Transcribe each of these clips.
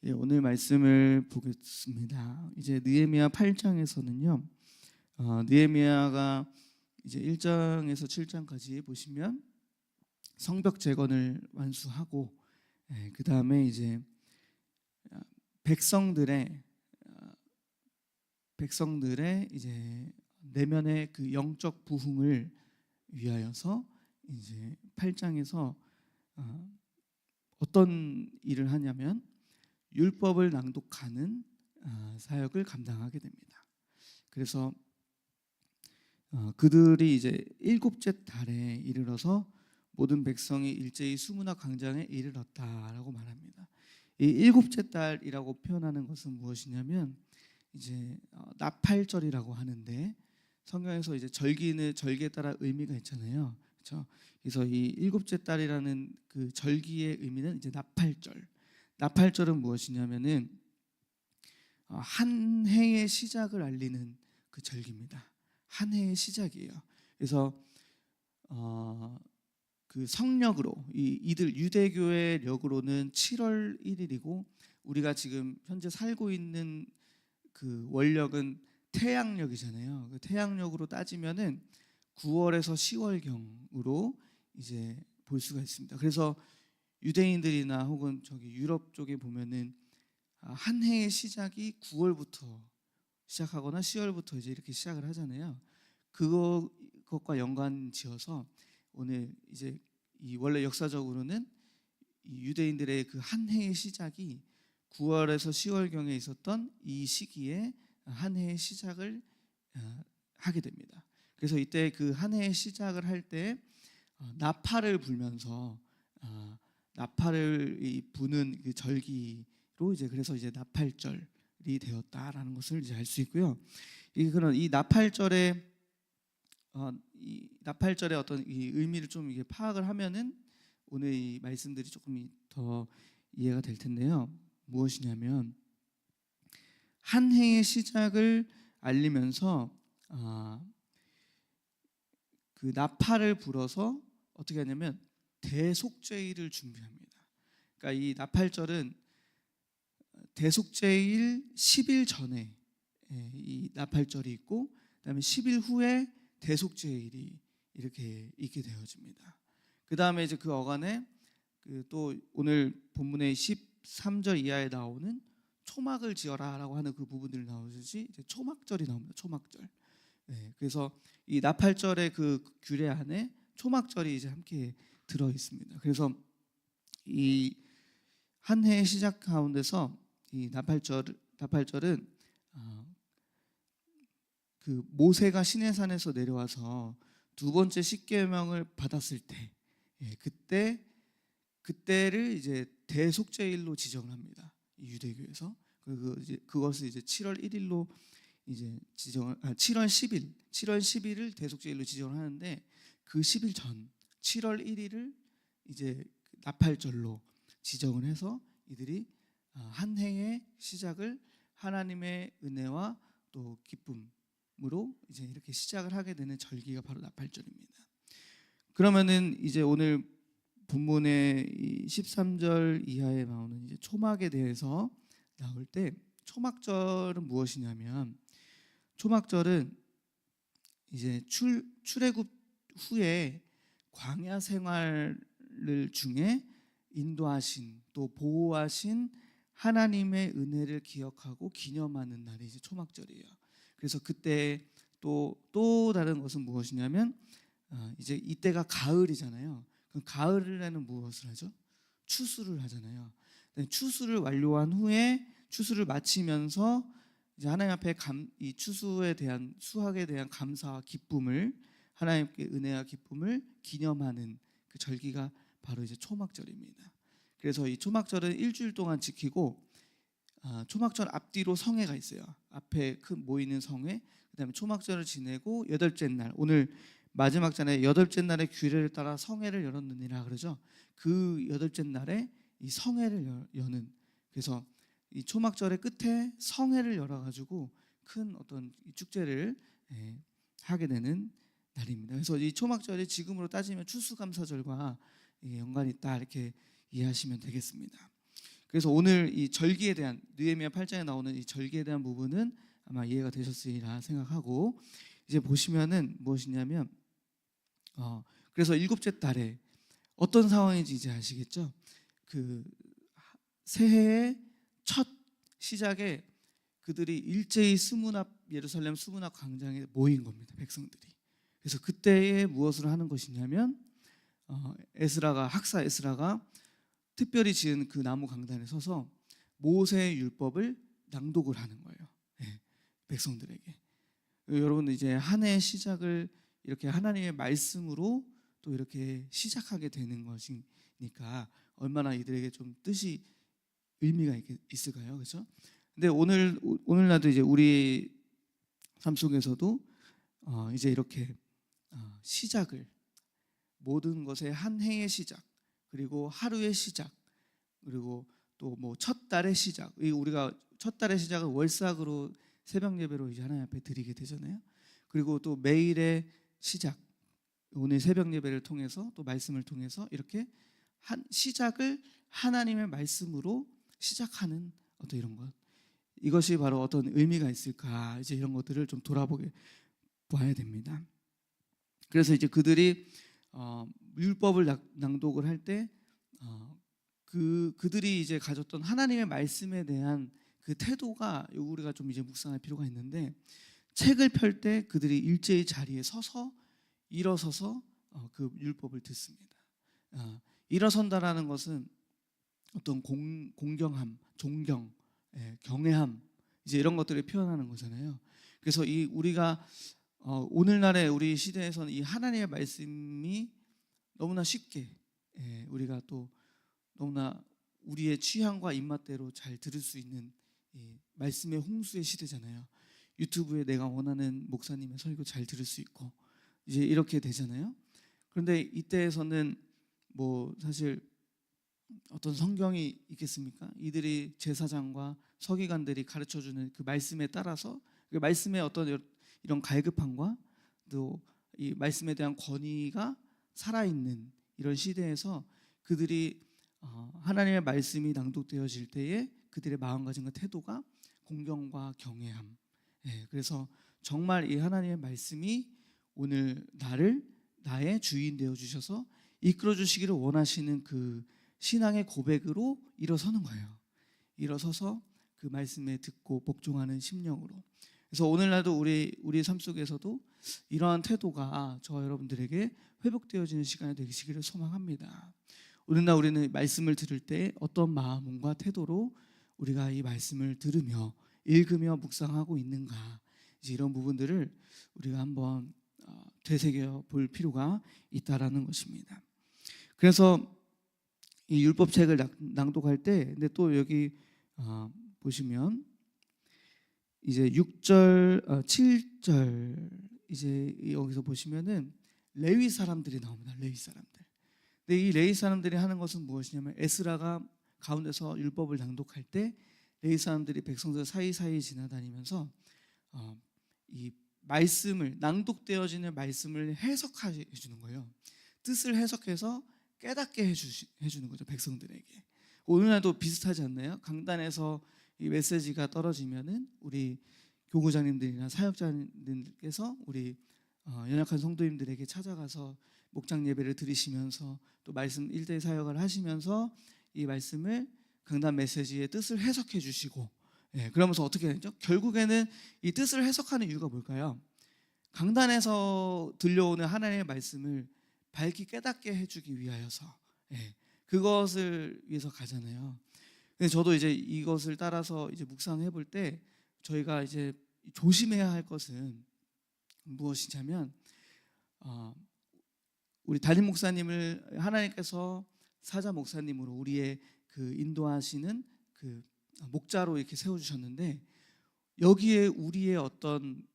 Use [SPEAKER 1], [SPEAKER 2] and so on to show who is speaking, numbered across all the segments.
[SPEAKER 1] 예, 오늘 말씀을 보겠습니다. 이제 느헤미야 8장에서는요. 느헤미야가 이제 1장에서 7장까지 보시면 성벽 재건을 완수하고, 그 다음에 이제 백성들의 이제 내면의 그 영적 부흥을 위하여서 이제 8장에서 어떤 일을 하냐면 율법을 낭독하는 사역을 감당하게 됩니다. 그래서 그들이 이제 일곱째 달에 이르러서 모든 백성이 일제히 수문화 광장에 이르렀다라고 말합니다. 이 일곱째 달이라고 표현하는 것은 무엇이냐면 이제 나팔절이라고 하는데, 성경에서 이제 절기는 절기에 따라 의미가 있잖아요. 그렇죠? 그래서 이 일곱째 달이라는 그 절기의 의미는 이제 나팔절. 나팔절은 무엇이냐면은 한 해의 시작을 알리는 그 절기입니다. 한 해의 시작이에요. 그래서 그 성력으로 이들 유대교의 력으로는 7월 1일이고 우리가 지금 현재 살고 있는 그 원력은 태양력이잖아요. 그 태양력으로 따지면은 9월에서 10월경으로 이제 볼 수가 있습니다. 그래서 유대인들이나 혹은 저기 유럽 쪽에 보면은 한 해의 시작이 9월부터 시작하거나 10월부터 이제 이렇게 시작을 하잖아요. 그것과 연관지어서 오늘 이제 이 원래 역사적으로는 이 유대인들의 그 한 해의 시작이 9월에서 10월경에 있었던 이 시기에 한 해의 시작을 하게 됩니다. 그래서 이때 그 한 해의 시작을 할 때 나팔을 불면서 나팔을 부는 그 절기로 이제 그래서 이제 나팔절이 되었다라는 것을 이제 알 수 있고요. 이 나팔절의 어떤 이 의미를 좀 이게 파악을 하면은 오늘 이 말씀들이 조금 더 이해가 될 텐데요. 무엇이냐면 한 해의 시작을 알리면서 그 나팔을 불어서 어떻게 하냐면 대속죄일을 준비합니다. 그러니까 이 나팔절은 대속죄일 10일 전에 이 나팔절이 있고, 그다음에 10일 후에 대속죄일이 이렇게 있게 되어집니다. 그 다음에 이제 그 어간에 그 또 오늘 본문의 13절 이하에 나오는 초막을 지어라라고 하는 그 부분들이 나오듯이 이제 초막절이 나옵니다. 초막절. 그래서 이 나팔절의 그 규례 안에 초막절이 이제 함께 들어 있습니다. 그래서 이 한 해의 시작 가운데서 이 나팔절은 그 모세가 시내산에서 내려와서 두 번째 십계명을 받았을 때, 그때를 이제 대속죄일로 지정을 합니다. 유대교에서 그것을 이제 7월 1일로 이제 7월 10일을 대속죄일로 지정을 하는데, 그 10일 전 7월 1일을 이제 나팔절로 지정을 해서 이들이 한 해의 시작을 하나님의 은혜와 또 기쁨으로 이제 이렇게 시작을 하게 되는 절기가 바로 나팔절입니다. 그러면은 이제 오늘 본문의 13절 이하에 나오는 이제 초막에 대해서 나올 때, 초막절은 무엇이냐면 초막절은 이제 출애굽 후에 광야 생활을 중에 인도하신 또 보호하신 하나님의 은혜를 기억하고 기념하는 날이 이제 초막절이에요. 그래서 그때 또 다른 것은 무엇이냐면 이제 이때가 가을이잖아요. 그럼 가을에는 무엇을 하죠? 추수를 하잖아요. 추수를 완료한 후에 추수를 마치면서 이제 하나님 앞에 이 추수에 대한 수확에 대한 감사와 기쁨을, 하나님께 은혜와 기쁨을 기념하는 그 절기가 바로 이제 초막절입니다. 그래서 이 초막절은 일주일 동안 지키고, 초막절 앞뒤로 성회가 있어요. 앞에 큰 모이는 성회, 그다음에 초막절을 지내고 여덟째 날, 오늘 마지막 전에 여덟째 날의 규례를 따라 성회를 열었느니라 그러죠. 그 여덟째 날에 이 성회를 여는, 그래서 이 초막절의 끝에 성회를 열어가지고 큰 어떤 축제를 하게 되는 날입니다. 그래서 이 초막절이 지금으로 따지면 추수감사절과 연관이 있다, 이렇게 이해하시면 되겠습니다. 그래서 오늘 이 절기에 대한 느헤미야 8장에 나오는 이 절기에 대한 부분은 아마 이해가 되셨으리라 생각하고, 이제 보시면은 무엇이냐면 그래서 일곱째 달에 어떤 상황인지 이제 아시겠죠? 그 새해의 첫 시작에 그들이 일제히 예루살렘 수문앞 광장에 모인 겁니다. 백성들이. 그래서 그때에 무엇을 하는 것이냐면 학사 에스라가 특별히 지은 그 나무 강단에 서서 모세의 율법을 낭독을 하는 거예요. 네, 백성들에게. 여러분 이제 한 해의 시작을 이렇게 하나님의 말씀으로 또 이렇게 시작하게 되는 것이니까 얼마나 이들에게 좀 뜻이 의미가 있을까요, 그렇죠? 근데 오늘날도 이제 우리 삶 속에서도 이제 이렇게 시작을, 모든 것의 한 해의 시작, 그리고 하루의 시작, 그리고 또 뭐 첫 달의 시작, 우리가 첫 달의 시작을 월삭으로 새벽 예배로 이제 하나님 앞에 드리게 되잖아요. 그리고 또 매일의 시작, 오늘 새벽 예배를 통해서 또 말씀을 통해서 이렇게 한 시작을 하나님의 말씀으로 시작하는 어떤 이런 것, 이것이 바로 어떤 의미가 있을까, 이제 이런 것들을 좀 돌아보게 봐야 됩니다. 그래서 이제 그들이 율법을 낭독을 할 때 그들이 이제 가졌던 하나님의 말씀에 대한 그 태도가 우리가 좀 이제 묵상할 필요가 있는데, 책을 펼 때 그들이 일제히 자리에 서서 일어서서 그 율법을 듣습니다. 일어선다라는 것은 어떤 공경함, 존경, 경외함, 이제 이런 것들을 표현하는 거잖아요. 그래서 우리가 오늘날의 우리 시대에서는 이 하나님의 말씀이 너무나 쉽게 우리가 또 너무나 우리의 취향과 입맛대로 잘 들을 수 있는 말씀의 홍수의 시대잖아요. 유튜브에 내가 원하는 목사님의 설교 잘 들을 수 있고 이제 이렇게 되잖아요. 그런데 이때에서는 뭐 사실 어떤 성경이 있겠습니까? 이들이 제사장과 서기관들이 가르쳐주는 그 말씀에 따라서 그 말씀의 어떤 이런 갈급함과 또 이 말씀에 대한 권위가 살아있는 이런 시대에서 그들이 하나님의 말씀이 낭독되어질 때에 그들의 마음가짐과 태도가 공경과 경외함. 그래서 정말 이 하나님의 말씀이 오늘 나의 주인 되어 주셔서 이끌어 주시기를 원하시는 그 신앙의 고백으로 일어서는 거예요. 일어서서 그 말씀에 듣고 복종하는 심령으로. 그래서 오늘날도 우리 삶 속에서도 이러한 태도가 저와 여러분들에게 회복되어지는 시간이 되시기를 소망합니다. 오늘날 우리는 말씀을 들을 때 어떤 마음과 태도로 우리가 이 말씀을 들으며 읽으며 묵상하고 있는가, 이제 이런 부분들을 우리가 한번 되새겨 볼 필요가 있다라는 것입니다. 그래서 이 율법책을 낭독할 때, 근데 또 여기 보시면 이제 6절, 7절 이제 여기서 보시면은 레위 사람들이 나옵니다. 레위 사람들. 근데 이 레위 사람들이 하는 것은 무엇이냐면 에스라가 가운데서 율법을 낭독할 때 레위 사람들이 백성들 사이사이 지나다니면서 이 말씀을, 낭독되어지는 말씀을 해석해 주는 거예요. 뜻을 해석해서 깨닫게 해주는 거죠, 백성들에게. 오늘날도 비슷하지 않나요? 강단에서 이 메시지가 떨어지면은 우리 교구장님들이나 사역자님들께서 우리 연약한 성도님들에게 찾아가서 목장 예배를 드리시면서 또 말씀 1대1 사역을 하시면서 이 말씀을 강단 메시지의 뜻을 해석해 주시고, 그러면서 어떻게 하죠? 결국에는 이 뜻을 해석하는 이유가 뭘까요? 강단에서 들려오는 하나님의 말씀을 밝히 깨닫게 해주기 위하여서, 그것을 위해서 가잖아요. 근데 저도 이제 이것을 따라서 이제 묵상해 볼 때 저희가 이제 조심해야 할 것은 무엇이냐면, 우리 담임 목사님을 하나님께서 사자 목사님으로 우리의 그 인도하시는 그 목자로 이렇게 세워주셨는데, 여기에 우리의 어떤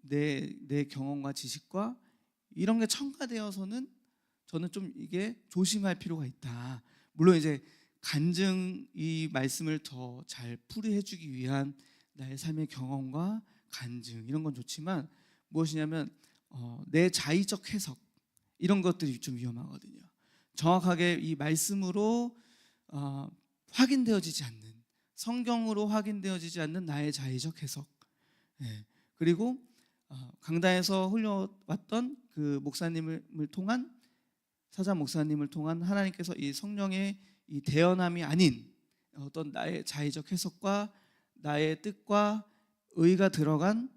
[SPEAKER 1] 내 경험과 지식과 이런 게 첨가되어서는 저는 좀 이게 조심할 필요가 있다. 물론 이제 간증, 이 말씀을 더 잘 풀이해주기 위한 나의 삶의 경험과 간증, 이런 건 좋지만 무엇이냐면 내 자의적 해석, 이런 것들이 좀 위험하거든요. 정확하게 이 말씀으로 확인되어지지 않는, 성경으로 확인되어지지 않는 나의 자의적 해석, 그리고 강단에서 흘려왔던 그 목사님을 통한, 사자 목사님을 통한 하나님께서 이 성령의 이 대연함이 아닌 어떤 나의 자의적 해석과 나의 뜻과 의가 들어간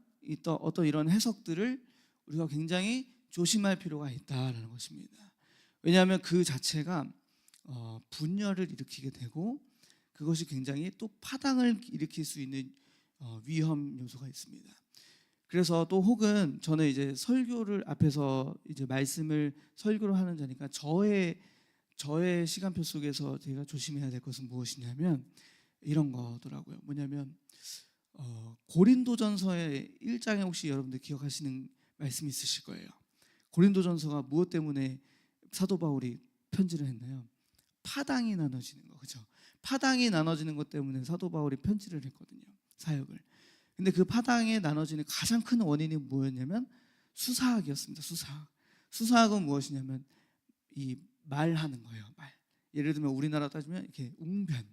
[SPEAKER 1] 어떤 이런 해석들을 우리가 굉장히 조심할 필요가 있다라는 것입니다. 왜냐하면 그 자체가 분열을 일으키게 되고 그것이 굉장히 또 파당을 일으킬 수 있는 위험 요소가 있습니다. 그래서 또 혹은 저는 이제 설교를 앞에서 이제 말씀을 설교를 하는 자니까 저의 시간표 속에서 제가 조심해야 될 것은 무엇이냐면 이런 거더라고요. 뭐냐면 고린도전서의 1장에 혹시 여러분들 기억하시는 말씀이 있으실 거예요. 고린도전서가 무엇 때문에 사도 바울이 편지를 했나요? 파당이 나눠지는 거, 그렇죠? 파당이 나눠지는 것 때문에 사도 바울이 편지를 했거든요, 사역을. 근데 그 파당에 나눠지는 가장 큰 원인이 뭐였냐면 수사학이었습니다. 수사학은 무엇이냐면 이 말하는 거예요. 말. 예를 들면 우리나라 따지면 이렇게 웅변.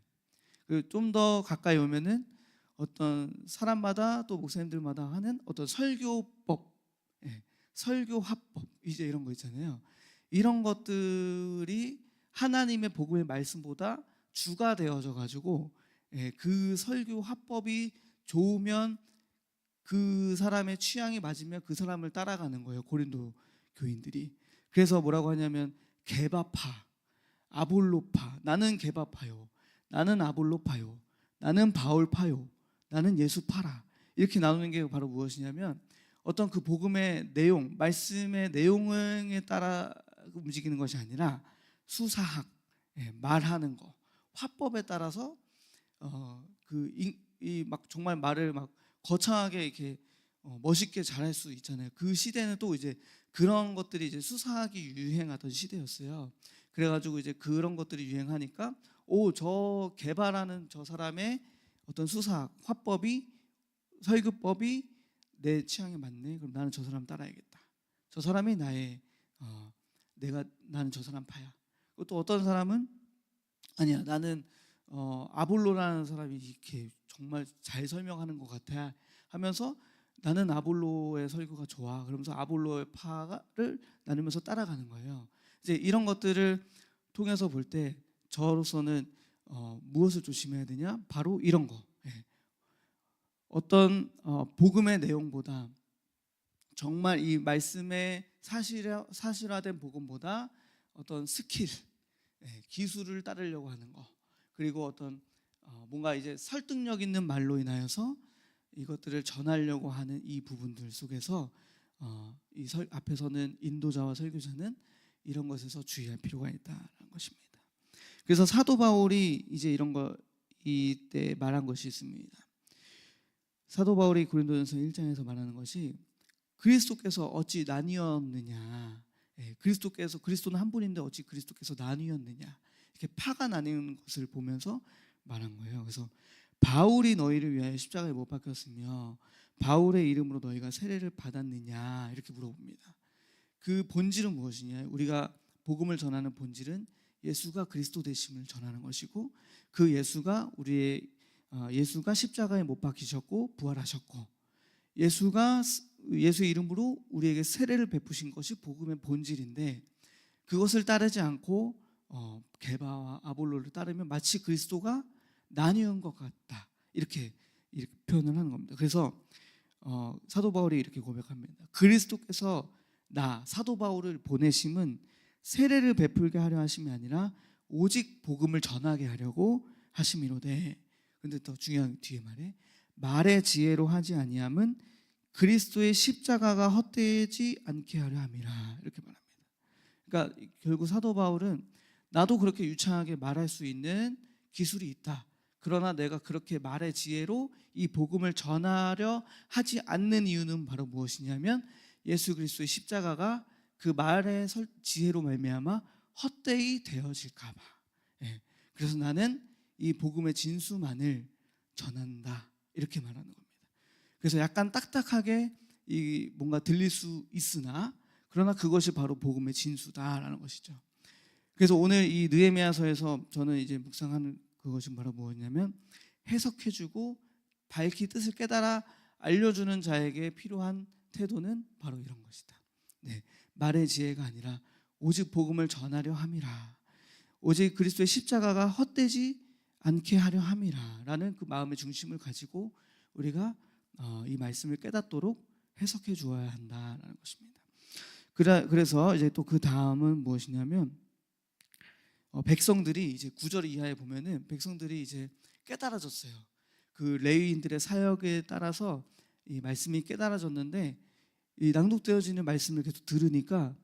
[SPEAKER 1] 그리고 좀 더 가까이 오면은 어떤 사람마다 또 목사님들마다 하는 어떤 설교법, 설교화법, 이제 이런 거 있잖아요. 이런 것들이 하나님의 복음의 말씀보다 주가 되어져 가지고 그 설교 화법이 좋으면 그 사람의 취향이 맞으면 그 사람을 따라가는 거예요, 고린도 교인들이. 그래서 뭐라고 하냐면 개바파, 아볼로파, 나는 개바파요, 나는 아볼로파요, 나는 바울파요, 나는 예수파라. 이렇게 나누는 게 바로 무엇이냐면 어떤 그 복음의 내용, 말씀의 내용에 따라 움직이는 것이 아니라 수사학, 말하는 거, 화법에 따라서 막 정말 말을 막 거창하게 이렇게 멋있게 잘할 수 있잖아요. 그 시대는 또 이제 그런 것들이 이제 수사학이 유행하던 시대였어요. 그래가지고 이제 그런 것들이 유행하니까 저 개발하는 저 사람의 어떤 수사학, 화법이, 설교법이 내 취향에 맞네. 그럼 나는 저 사람 따라야겠다. 저 사람이 나는 저 사람 파야. 또 어떤 사람은 아니야, 나는 아볼로라는 사람이 이렇게 정말 잘 설명하는 것 같아 하면서 나는 아볼로의 설교가 좋아. 그러면서 아볼로의 파를 나누면서 따라가는 거예요. 이제 이런 것들을 통해서 볼 때 저로서는 무엇을 조심해야 되냐? 바로 이런 거. 어떤 복음의 내용보다 정말 이 말씀의 사실화된 복음보다 어떤 스킬, 기술을 따르려고 하는 거, 그리고 어떤 뭔가 이제 설득력 있는 말로 인하여서 이것들을 전하려고 하는 이 부분들 속에서 앞에서는 인도자와 설교자는 이런 것에서 주의할 필요가 있다는 것입니다. 그래서 사도 바울이 이제 이런 거 이때 말한 것이 있습니다. 사도 바울이 고린도전서 1장에서 말하는 것이 그리스도께서 어찌 나뉘었느냐, 그리스도는 한 분인데 어찌 그리스도께서 나뉘었느냐, 이렇게 파가 나뉘는 것을 보면서 말한 거예요. 그래서 바울이 너희를 위하여 십자가에 못 박혔으며 바울의 이름으로 너희가 세례를 받았느냐, 이렇게 물어봅니다. 그 본질은 무엇이냐? 우리가 복음을 전하는 본질은 예수가 그리스도 되심을 전하는 것이고, 그 예수가 예수가 십자가에 못 박히셨고 부활하셨고, 예수의 이름으로 우리에게 세례를 베푸신 것이 복음의 본질인데, 그것을 따르지 않고 게바와 아볼로를 따르면 마치 그리스도가 나뉘은 것 같다, 이렇게 표현을 하는 겁니다. 그래서 사도 바울이 이렇게 고백합니다. 그리스도께서 사도 바울을 보내심은 세례를 베풀게 하려 하심이 아니라 오직 복음을 전하게 하려고 하심이로되. 그런데 더 중요한 뒤에 말의 지혜로 하지 아니함은 그리스도의 십자가가 헛되지 않게 하려 함이라, 이렇게 말합니다. 그러니까 결국 사도 바울은 나도 그렇게 유창하게 말할 수 있는 기술이 있다. 그러나 내가 그렇게 말의 지혜로 이 복음을 전하려 하지 않는 이유는 바로 무엇이냐면 예수 그리스도의 십자가가 그 말의 지혜로 말미암아 헛되이 되어질까 봐. 그래서 나는 이 복음의 진수만을 전한다, 이렇게 말하는 겁니다. 그래서 약간 딱딱하게 뭔가 들릴 수 있으나 그러나 그것이 바로 복음의 진수다라는 것이죠. 그래서 오늘 이 느헤미야서에서 저는 이제 묵상하는 그것이 바로 무엇이냐면 해석해주고 밝히 뜻을 깨달아 알려주는 자에게 필요한 태도는 바로 이런 것이다. 네, 말의 지혜가 아니라 오직 복음을 전하려 함이라. 오직 그리스도의 십자가가 헛되지 않게 하려 함이라 라는 그 마음의 중심을 가지고 우리가 이 말씀을 깨닫도록 해석해 주어야 한다라는 것입니다. 그래서 이제 또 그 다음은 무엇이냐면 백성들이 이제 9절 이하에 보면은 백성들이 이제 깨달아졌어요. 그 레위인들의 사역에 따라서 이 말씀이 깨달아졌는데 이 낭독되어지는 말씀을 계속 들으니까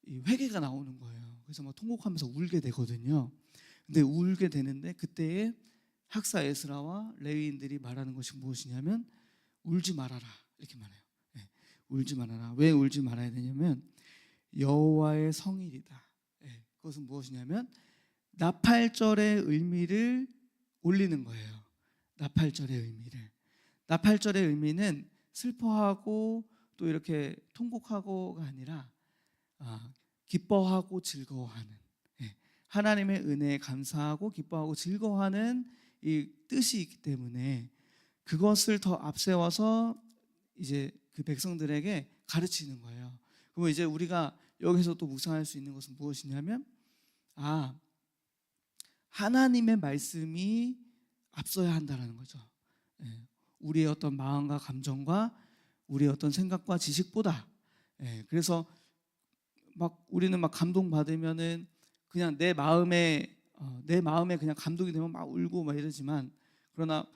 [SPEAKER 1] 이 회개가 나오는 거예요. 그래서 막 통곡하면서 울게 되거든요. 근데 울게 되는데 그때에 학사 에스라와 레위인들이 말하는 것이 무엇이냐면 울지 말아라 이렇게 말해요. 네, 울지 말아라. 왜 울지 말아야 되냐면 여호와의 성일이다. 네, 그것은 무엇이냐면 나팔절의 의미를 올리는 거예요. 나팔절의 의미를. 나팔절의 의미는 슬퍼하고 또 이렇게 통곡하고가 아니라 기뻐하고 즐거워하는, 하나님의 은혜에 감사하고 기뻐하고 즐거워하는 이 뜻이 있기 때문에 그것을 더 앞세워서 이제 그 백성들에게 가르치는 거예요. 그럼 이제 우리가 여기서 또 묵상할 수 있는 것은 무엇이냐면 하나님의 말씀이 앞서야 한다는 거죠. 우리의 어떤 마음과 감정과 우리의 어떤 생각과 지식보다. 그래서 막 우리는 막 감동 받으면은 그냥 내 마음에 그냥 감동이 되면 막 울고 막 이러지만, 그러나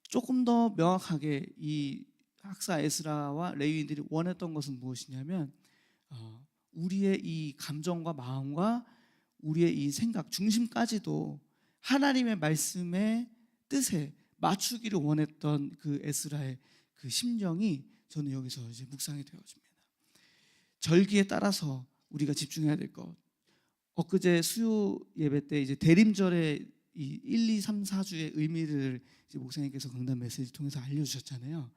[SPEAKER 1] 조금 더 명확하게 이 학사 에스라와 레위인들이 원했던 것은 무엇이냐면 우리의 이 감정과 마음과 우리의 이 생각 중심까지도 하나님의 말씀의 뜻에 맞추기를 원했던 그 에스라의 그 심정이 저는 여기서 이제 묵상이 되어집니다. 절기에 따라서 우리가 집중해야 될 것. 엊그제 수요 예배 때 이제 대림절의 이 1, 2, 3, 4주의 의미를 이제 목사님께서 강단 메시지 통해서 알려주셨잖아요.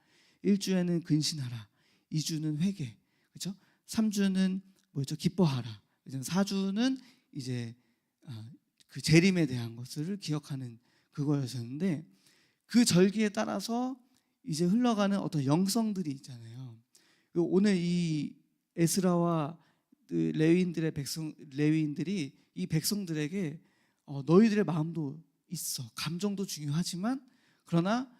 [SPEAKER 1] 1주에는 근신하라, 2주는 회개, 그렇죠? 3주는 뭐였죠? 기뻐하라. 4주는 이제 그 재림에 대한 것을 기억하는 그거였었는데, 그 절기에 따라서 이제 흘러가는 어떤 영성들이 있잖아요. 오늘 이 에스라와 레위인들이 이 백성들에게 너희들의 마음도 있어, 감정도 중요하지만 그러나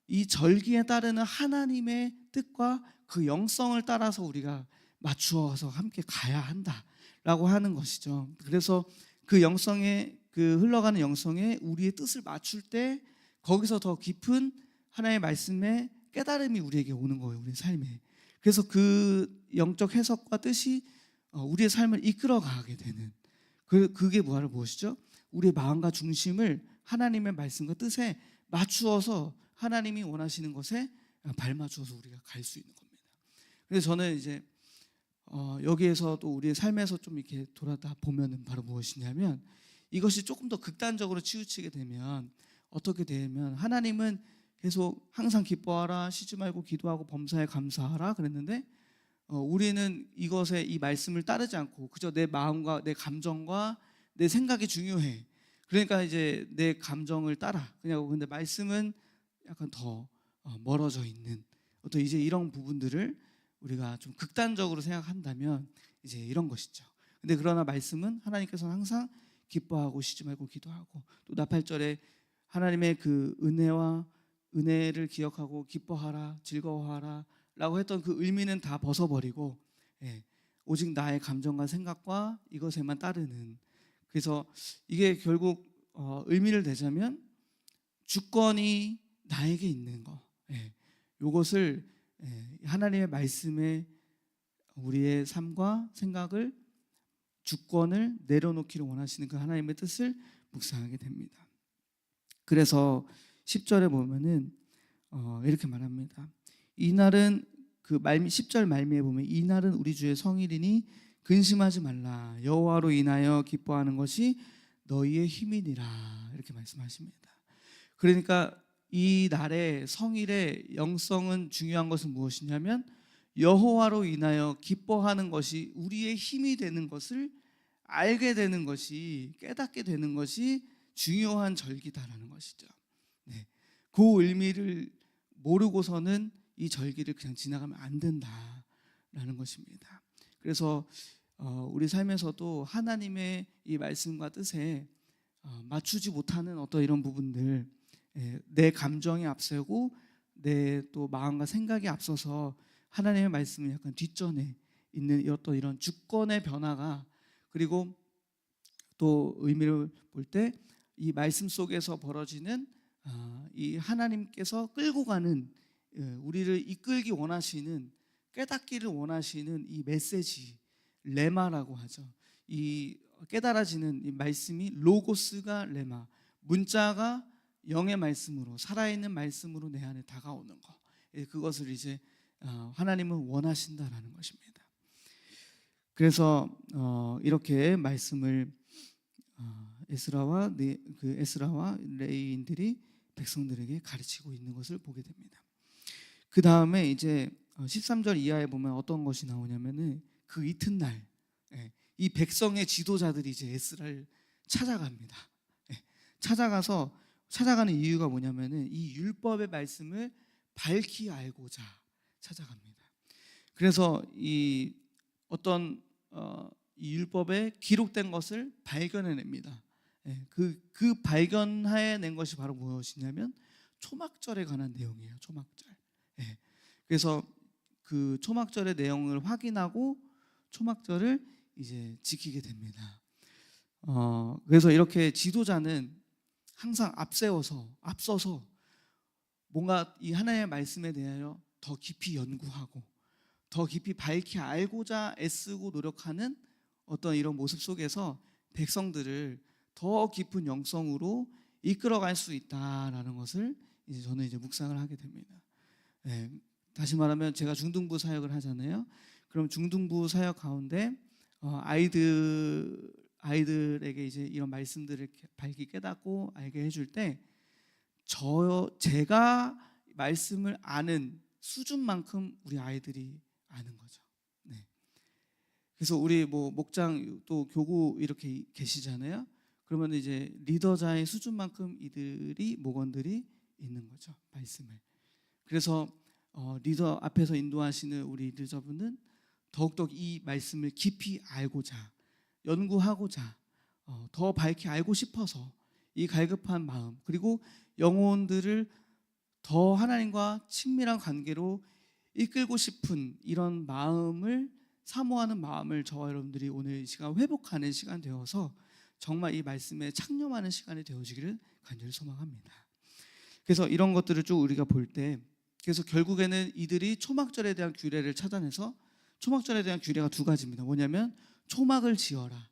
[SPEAKER 1] 이 절기에 따르는 하나님의 뜻과 그 영성을 따라서 우리가 맞추어서 함께 가야 한다라고 하는 것이죠. 그래서 그 영성에, 그 흘러가는 영성에 우리의 뜻을 맞출 때 거기서 더 깊은 하나님의 말씀의 깨달음이 우리에게 오는 거예요, 우리 삶에. 그래서 그 영적 해석과 뜻이 우리의 삶을 이끌어가게 되는, 그게 무엇이죠? 우리의 마음과 중심을 하나님의 말씀과 뜻에 맞추어서 하나님이 원하시는 것에 발맞추어서 우리가 갈 수 있는 겁니다. 그래서 저는 이제 여기에서 또 우리의 삶에서 좀 이렇게 돌아다 보면은 바로 무엇이냐면, 이것이 조금 더 극단적으로 치우치게 되면 어떻게 되면, 하나님은 계속 항상 기뻐하라, 쉬지 말고 기도하고 범사에 감사하라 그랬는데 우리는 이것에, 이 말씀을 따르지 않고 그저 내 마음과 내 감정과 내 생각이 중요해. 그러니까 이제 내 감정을 따라 그냥. 근데 말씀은 약간 더 멀어져 있는 어떤 이제 이런 부분들을 우리가 좀 극단적으로 생각한다면 이제 이런 것이죠. 근데 그러나 말씀은 하나님께서는 항상 기뻐하고 쉬지 말고 기도하고, 또 나팔절에 하나님의 그 은혜를 기억하고 기뻐하라, 즐거워하라 라고 했던 그 의미는 다 벗어버리고 오직 나의 감정과 생각과 이것에만 따르는. 그래서 이게 결국 의미를 내자면 주권이 나에게 있는 거, 이것을 하나님의 말씀에 우리의 삶과 생각을, 주권을 내려놓기를 원하시는 그 하나님의 뜻을 묵상하게 됩니다. 그래서 10절에 보면은 이렇게 말합니다. 이날은 그 10절 말미에 보면 이날은 우리 주의 성일이니 근심하지 말라. 여호와로 인하여 기뻐하는 것이 너희의 힘이니라. 이렇게 말씀하십니다. 그러니까 이 날의 성일의 영성은 중요한 것은 무엇이냐면 여호와로 인하여 기뻐하는 것이 우리의 힘이 되는 것을 알게 되는 것이, 깨닫게 되는 것이 중요한 절기다라는 것이죠. 네. 그 의미를 모르고서는 이 절기를 그냥 지나가면 안 된다라는 것입니다. 그래서 우리 삶에서도 하나님의 이 말씀과 뜻에 맞추지 못하는 어떤 이런 부분들, 내 감정이 앞서고 내 또 마음과 생각이 앞서서 하나님의 말씀을 약간 뒷전에 있는 어떤 이런 주권의 변화가, 그리고 또 의미를 볼 때 이 말씀 속에서 벌어지는 이 하나님께서 끌고 가는, 우리를 이끌기 원하시는, 깨닫기를 원하시는 이 메시지, 레마라고 하죠. 이 깨달아지는 이 말씀이 로고스가 레마, 문자가 영의 말씀으로, 살아있는 말씀으로 내 안에 다가오는 거, 그것을 이제 하나님은 원하신다라는 것입니다. 그래서 이렇게 말씀을 에스라와 레위인들이 백성들에게 가르치고 있는 것을 보게 됩니다. 그 다음에 이제 13절 이하에 보면 어떤 것이 나오냐면은 그 이튿날 이 백성의 지도자들이 이제 에스라를 찾아갑니다. 찾아가는 이유가 뭐냐면은 이 율법의 말씀을 밝히 알고자 찾아갑니다. 그래서 이 어떤 이 율법에 기록된 것을 발견해냅니다. 그 발견해낸 것이 바로 무엇이냐면 초막절에 관한 내용이에요. 초막절. 그래서 그 초막절의 내용을 확인하고 초막절을 이제 지키게 됩니다. 그래서 이렇게 지도자는 항상 앞서서 뭔가 이 하나님의 말씀에 대하여 더 깊이 연구하고 더 깊이 밝히 알고자 애쓰고 노력하는 어떤 이런 모습 속에서 백성들을 더 깊은 영성으로 이끌어갈 수 있다라는 것을 이제 저는 이제 묵상을 하게 됩니다. 다시 말하면 제가 중등부 사역을 하잖아요. 그럼 중등부 사역 가운데 아이들에게 이제 이런 말씀들을 밝히 깨닫고 알게 해줄 때 제가 말씀을 아는 수준만큼 우리 아이들이 아는 거죠. 그래서 우리 뭐 목장 또 교구 이렇게 계시잖아요. 그러면 이제 리더자의 수준만큼 이들이 목원들이 있는 거죠. 말씀을. 그래서 리더 앞에서 인도하시는 우리 리더분은 더욱더 이 말씀을 깊이 알고자, 연구하고자, 더 밝히 알고 싶어서 이 갈급한 마음, 그리고 영혼들을 더 하나님과 친밀한 관계로 이끌고 싶은 이런 마음을, 사모하는 마음을 저와 여러분들이 오늘 이 시간 회복하는 시간 되어서 정말 이 말씀에 창념하는 시간이 되어지기를 간절히 소망합니다. 그래서 이런 것들을 쭉 우리가 볼 때, 그래서 결국에는 이들이 초막절에 대한 규례를 찾아내서, 초막절에 대한 규례가 두 가지입니다. 뭐냐면 초막을 지어라.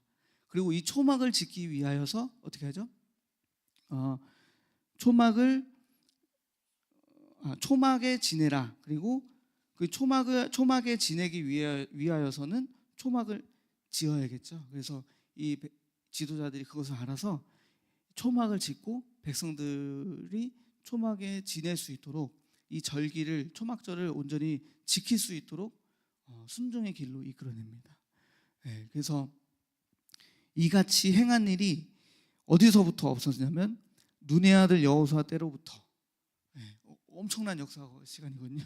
[SPEAKER 1] 그리고 이 초막을 짓기 위하여서 어떻게 하죠? 초막에 지내라. 그리고 그 초막에 지내기 위하여서는 초막을 지어야겠죠. 그래서 이 지도자들이 그것을 알아서 초막을 짓고 백성들이 초막에 지낼 수 있도록 이 절기를, 초막절을 온전히 지킬 수 있도록 순종의 길로 이끌어냅니다. 그래서 이같이 행한 일이 어디서부터 없었냐면 눈의 아들 여호수아 때로부터, 엄청난 역사 시간이거든요.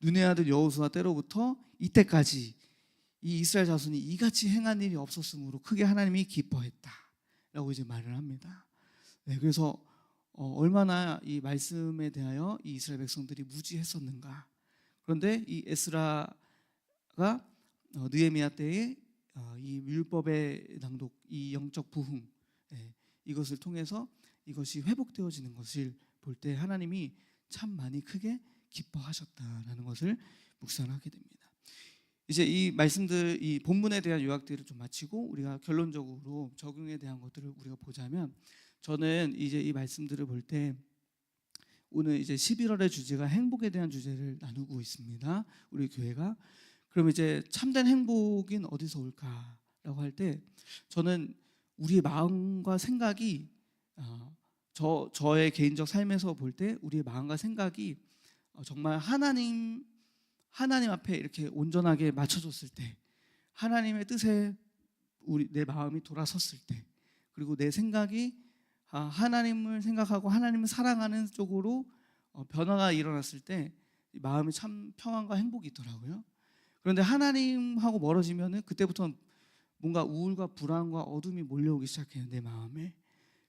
[SPEAKER 1] 눈의 아들 여호수아 때로부터 이때까지 이 이스라엘 자손이 이같이 행한 일이 없었으므로 크게 하나님이 기뻐했다라고 이제 말을 합니다. 그래서 얼마나 이 말씀에 대하여 이 이스라엘 백성들이 무지했었는가. 그런데 이 에스라가 느헤미야 때에 이 율법의 낭독, 이 영적 부흥, 이것을 통해서 이것이 회복되어지는 것을 볼 때 하나님이 참 많이 크게 기뻐하셨다라는 것을 묵상하게 됩니다. 이제 이 말씀들, 이 본문에 대한 요약들을 좀 마치고 우리가 결론적으로 적용에 대한 것들을 우리가 보자면, 저는 이제 이 말씀들을 볼 때 오늘 이제 11월의 주제가 행복에 대한 주제를 나누고 있습니다. 우리 교회가. 그럼 이제 참된 행복은 어디서 올까라고 할 때, 저는 우리의 마음과 생각이, 저의 개인적 삶에서 볼 때 우리의 마음과 생각이 정말 하나님 앞에 이렇게 온전하게 맞춰졌을 때, 하나님의 뜻에 내 마음이 돌아섰을 때, 그리고 내 생각이 하나님을 생각하고 하나님을 사랑하는 쪽으로 변화가 일어났을 때 마음이 참 평안과 행복이 있더라고요. 그런데 하나님하고 멀어지면은 그때부터 뭔가 우울과 불안과 어둠이 몰려오기 시작해요, 내 마음에.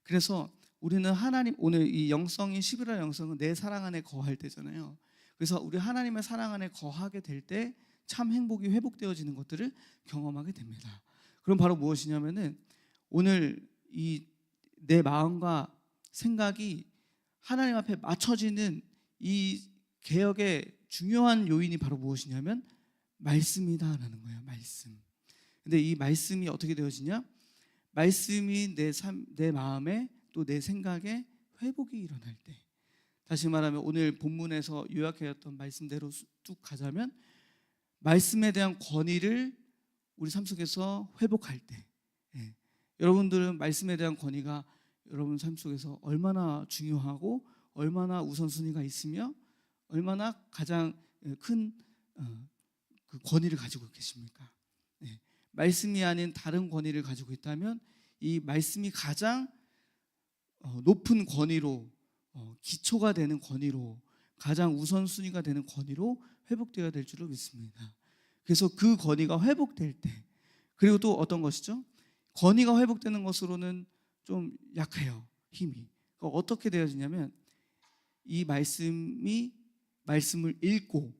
[SPEAKER 1] 그래서 우리는 하나님, 오늘 이 영성이 11월 영성은 내 사랑 안에 거할 때잖아요. 그래서 우리 하나님의 사랑 안에 거하게 될 때 참 행복이 회복되어지는 것들을 경험하게 됩니다. 그럼 바로 무엇이냐면은 오늘 이 내 마음과 생각이 하나님 앞에 맞춰지는 이 개혁의 중요한 요인이 바로 무엇이냐면 말씀이다라는 거예요. 말씀. 근데 이 말씀이 어떻게 되어지냐? 말씀이 내 마음에 또 내 생각에 회복이 일어날 때, 다시 말하면 오늘 본문에서 요약하였던 말씀대로 쭉 가자면 말씀에 대한 권위를 우리 삶 속에서 회복할 때, 예. 여러분들은 말씀에 대한 권위가 여러분 삶 속에서 얼마나 중요하고 얼마나 우선순위가 있으며 얼마나 가장 큰 그 권위를 가지고 계십니까? 예. 말씀이 아닌 다른 권위를 가지고 있다면 이 말씀이 가장 높은 권위로, 기초가 되는 권위로, 가장 우선순위가 되는 권위로 회복되어야 될 줄을 믿습니다. 그래서 그 권위가 회복될 때, 그리고 또 어떤 것이죠? 권위가 회복되는 것으로는 좀 약해요, 힘이. 어떻게 되어지냐면 이 말씀을 읽고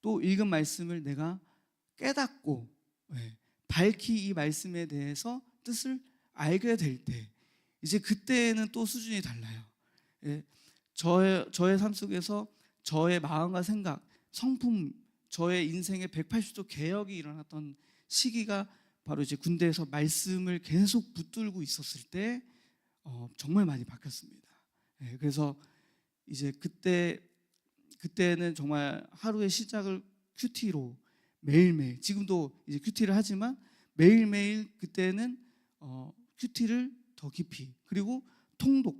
[SPEAKER 1] 또 읽은 말씀을 내가 깨닫고, 밝히 이 말씀에 대해서 뜻을 알게 될 때, 이제 그때는 또 수준이 달라요. 저의 삶 속에서 저의 마음과 생각, 성품, 저의 인생의 180도 개혁이 일어났던 시기가 바로 이제 군대에서 말씀을 계속 붙들고 있었을 때 정말 많이 바뀌었습니다. 그래서 이제 그때는 정말 하루의 시작을 큐티로 매일매일, 지금도 이제 큐티를 하지만 매일매일 그때는 큐티를 더 깊이, 그리고 통독,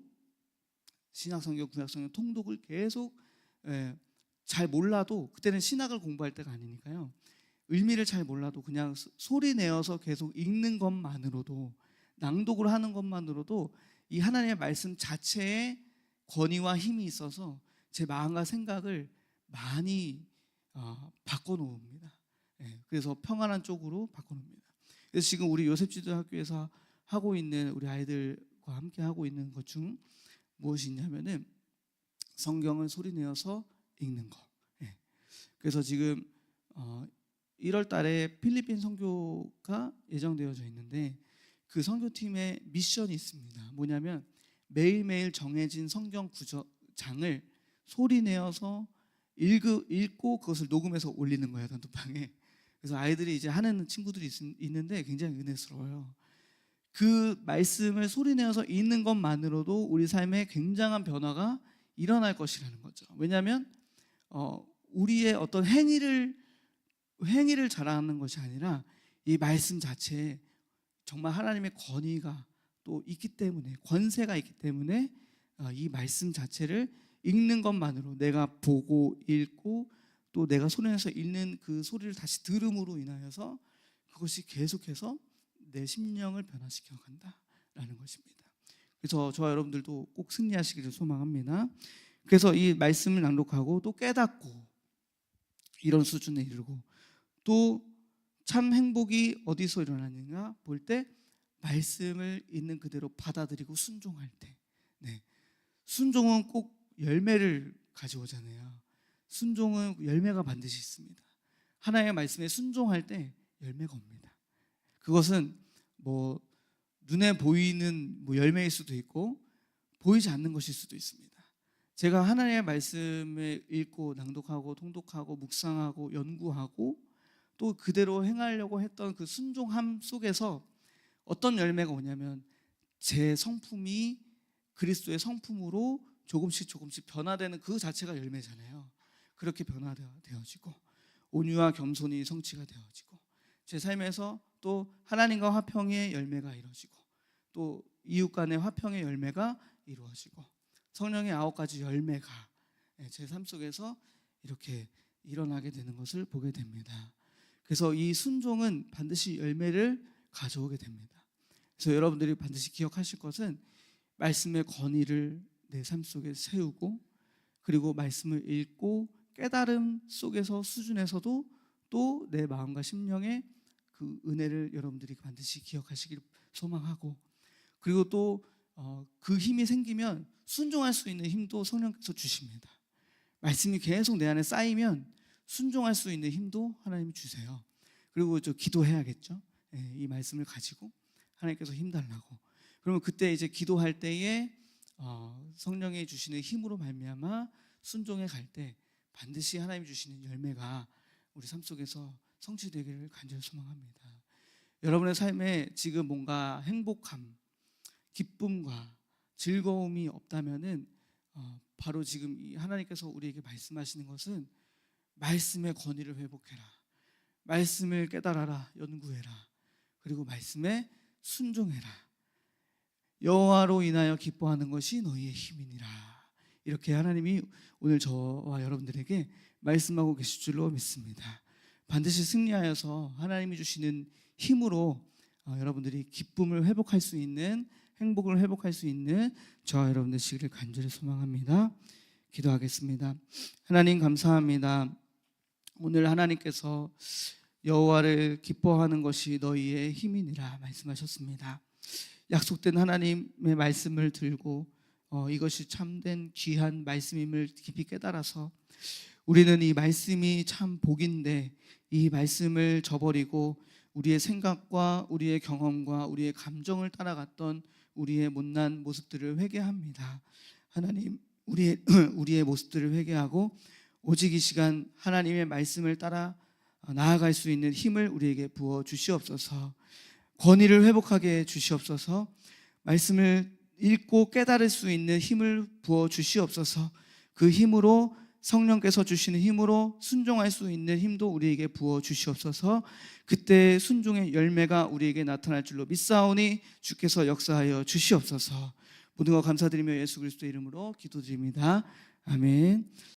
[SPEAKER 1] 신약성경, 구약성경 통독을 계속, 잘 몰라도, 그때는 신학을 공부할 때가 아니니까요, 의미를 잘 몰라도 그냥 소리 내어서 계속 읽는 것만으로도, 낭독을 하는 것만으로도 이 하나님의 말씀 자체에 권위와 힘이 있어서 제 마음과 생각을 많이 바꿔놓습니다. 그래서 평안한 쪽으로 바꿔놓습니다. 그래서 지금 우리 요셉지도학교에서 하고 있는, 우리 아이들과 함께 하고 있는 것 중 무엇이 있냐면은 성경을 소리내어서 읽는 거. 그래서 지금 1월 달에 필리핀 선교가 예정되어져 있는데 그 선교팀의 미션이 있습니다. 뭐냐면 매일매일 정해진 성경 구절장을 소리내어서 읽고 그것을 녹음해서 올리는 거예요, 단톡방에. 그래서 아이들이 이제 하는 친구들이 있는데 굉장히 은혜스러워요. 그 말씀을 소리내어서 읽는 것만으로도 우리 삶에 굉장한 변화가 일어날 것이라는 거죠. 왜냐하면 우리의 어떤 행위를 자랑하는 것이 아니라 이 말씀 자체에 정말 하나님의 권위가 또 있기 때문에, 권세가 있기 때문에 이 말씀 자체를 읽는 것만으로, 내가 보고 읽고 또 내가 소리내서 읽는 그 소리를 다시 들음으로 인하여서 그것이 계속해서 내 심령을 변화시켜 간다라는 것입니다. 그래서 저와 여러분들도 꼭 승리하시기를 소망합니다. 그래서 이 말씀을 낭독하고 또 깨닫고 이런 수준에 이르고, 또 참 행복이 어디서 일어나느냐 볼 때 말씀을 있는 그대로 받아들이고 순종할 때, 순종은 꼭 열매를 가져오잖아요. 순종은 열매가 반드시 있습니다. 하나님의 말씀에 순종할 때 열매가 옵니다. 그것은 뭐 눈에 보이는 열매일 수도 있고 보이지 않는 것일 수도 있습니다. 제가 하나님의 말씀을 읽고 낭독하고 통독하고 묵상하고 연구하고 또 그대로 행하려고 했던 그 순종함 속에서 어떤 열매가 오냐면 제 성품이 그리스도의 성품으로 조금씩 변화되는 그 자체가 열매잖아요. 그렇게 변화되어지고 온유와 겸손이 성취가 되어지고 제 삶에서 또 하나님과 화평의 열매가 이루어지고 또 이웃 간의 화평의 열매가 이루어지고 성령의 9가지 열매가 제 삶 속에서 이렇게 일어나게 되는 것을 보게 됩니다. 그래서 이 순종은 반드시 열매를 가져오게 됩니다. 그래서 여러분들이 반드시 기억하실 것은 말씀의 권위를 내 삶 속에 세우고, 그리고 말씀을 읽고 깨달음 속에서 수준에서도 또 내 마음과 심령에 그 은혜를 여러분들이 반드시 기억하시길 소망하고, 그리고 또 그 힘이 생기면 순종할 수 있는 힘도 성령께서 주십니다. 말씀이 계속 내 안에 쌓이면 순종할 수 있는 힘도 하나님이 주세요. 그리고 저 기도해야겠죠. 이 말씀을 가지고 하나님께서 힘 달라고. 그러면 그때 이제 기도할 때에 성령이 주시는 힘으로 말미암아 순종해 갈 때 반드시 하나님이 주시는 열매가 우리 삶 속에서 성취되기를 간절히 소망합니다. 여러분의 삶에 지금 뭔가 행복함, 기쁨과 즐거움이 없다면은 바로 지금 이 하나님께서 우리에게 말씀하시는 것은 말씀의 권위를 회복해라, 말씀을 깨달아라, 연구해라, 그리고 말씀에 순종해라. 여호와로 인하여 기뻐하는 것이 너희의 힘이니라. 이렇게 하나님이 오늘 저와 여러분들에게 말씀하고 계실 줄로 믿습니다. 반드시 승리하여서 하나님이 주시는 힘으로 여러분들이 기쁨을 회복할 수 있는, 행복을 회복할 수 있는 저와 여러분 되시기를 간절히 소망합니다. 기도하겠습니다. 하나님 감사합니다. 오늘 하나님께서 여호와를 기뻐하는 것이 너희의 힘이니라 말씀하셨습니다. 약속된 하나님의 말씀을 들고 이것이 참된 귀한 말씀임을 깊이 깨달아서 우리는 이 말씀이 참 복인데 이 말씀을 저버리고 우리의 생각과 우리의 경험과 우리의 감정을 따라갔던 우리의 못난 모습들을 회개합니다. 하나님, 우리의 모습들을 회개하고 오직 이 시간 하나님의 말씀을 따라 나아갈 수 있는 힘을 우리에게 부어 주시옵소서. 권위를 회복하게 주시옵소서. 말씀을 읽고 깨달을 수 있는 힘을 부어 주시옵소서. 그 힘으로, 성령께서 주시는 힘으로 순종할 수 있는 힘도 우리에게 부어 주시옵소서. 그때 순종의 열매가 우리에게 나타날 줄로 믿사오니 주께서 역사하여 주시옵소서. 모든 것 감사드리며 예수 그리스도의 이름으로 기도드립니다. 아멘.